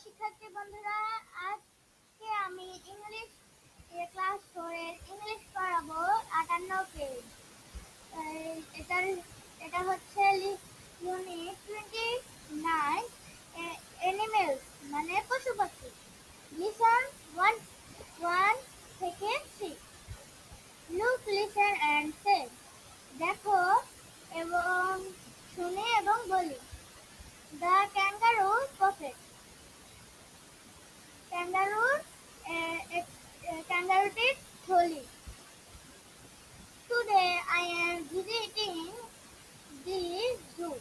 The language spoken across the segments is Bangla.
শিক্ষার্থী বন্ধুরা, আজকে আমি ইংলিশ ক্লাস 4 এর ইংলিশ পড়াবো 58 পেজ। এটার এটা হচ্ছে ইউনিট 29, অ্যানিমেলস মানে পশু পাখি। লিসন 1 থেকে 3। লুক, লিসন অ্যান্ড সে। দেখো এবং শুনে এবং বলি। The kangaroo pocket. ক্যাঙ্গারুটির থলি। Today I am visiting the zoo.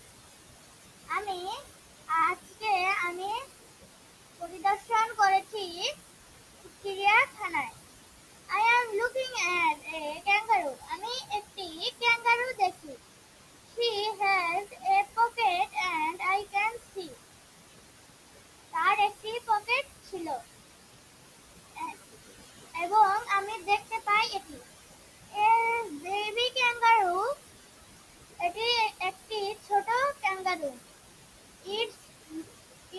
আজকে আমি পরিদর্শন করেছি চিড়িয়াখানায়। I am looking at a kangaroo. আমি একটি ক্যাঙ্গারু দেখি। She has a pocket and I can see. তার একটি পকেট ছিল এবং আমি দেখতে পাই এটি। বেবি ক্যাঙ্গারু, এটি একটি ছোট kangaroo. It's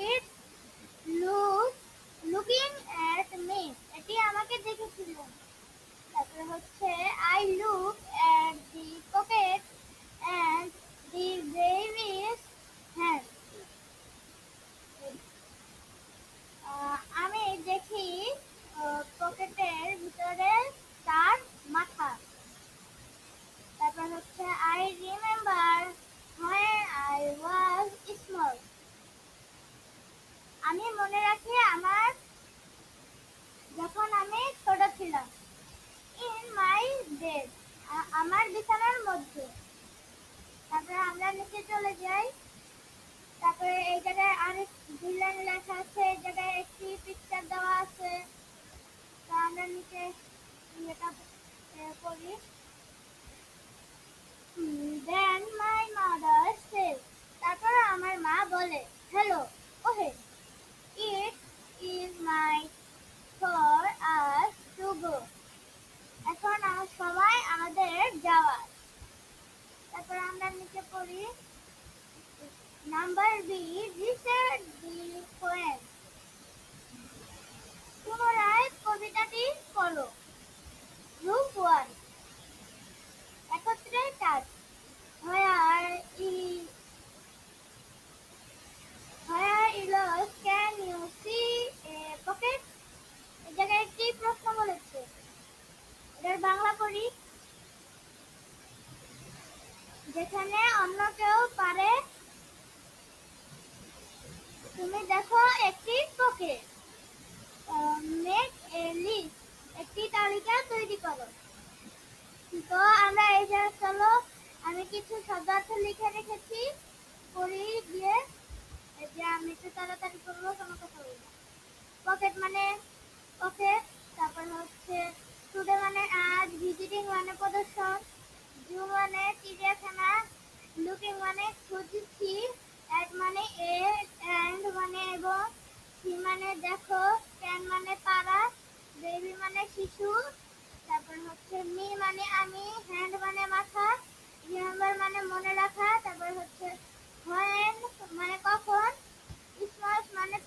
it's looking at me, এটি আমাকে দেখেছিল। তারপরে হচ্ছে I look at the pocket and the babies hand. আমি দেখি পকেটের ভিতরে তার মাথা। তারপর হচ্ছে I remember when I was small. আমি মনে রাখি যখন আমি ছোট ছিলাম। In my bed, আমার বিছানার মধ্যে। তারপরে আমরা নিচে চলে যাই। তারপরে এই জায়গায় অনেক ভিলেন লেখা আছে, এই জায়গায় একটি পিকচার দেওয়া আছে। তো আমরা নিচে এটা করি। Then my mother says, তারপর আমার মা বলে, hello, ওহে, it is my for us to go. এখন সময় আমাদের যাওয়ার। তারপর আমরা নিচে পড়ি number B, research the poem. পুনরায় কবিতাটি পড়ো। গ্রুপ 1, একত্রে কাজ। Where else can you see a pocket? এই জায়গায় একটি প্রশ্ন বলেছে, এটার বাংলা পড়ি। যেখানে অন্য কেউ পারে তুমি দেখো একটি পকেট। মেক এ লিস্ট, একটি তালিকা তৈরি করো। তো আমরা এই যে চলো, আমি কিছু শব্দার্থ লিখে রেখেছি, পড়ি দিয়ে যে আমি একটু তাড়াতাড়ি করবো, কোনো কথা বলবো। পকেট মানে পকেট। তারপর হচ্ছে টুডে মানে আজ, ভিজিটিং মানে প্রদর্শন, জু মানে চিড়িয়াখানা, লুকিং মানে খুঁজছি, অ্যাট মানে অ্যান্ড মানে এবং, সি মানে দেখো, ক্যান মানে পারা, বেবি মানে শিশু, তারপর হচ্ছে মি মানে আমি, হ্যান্ড মানে মাথা, রিমেম্বার মানে মনে রাখা, তারপর হচ্ছে হোয়েন মানে কখন, স্মলস মানে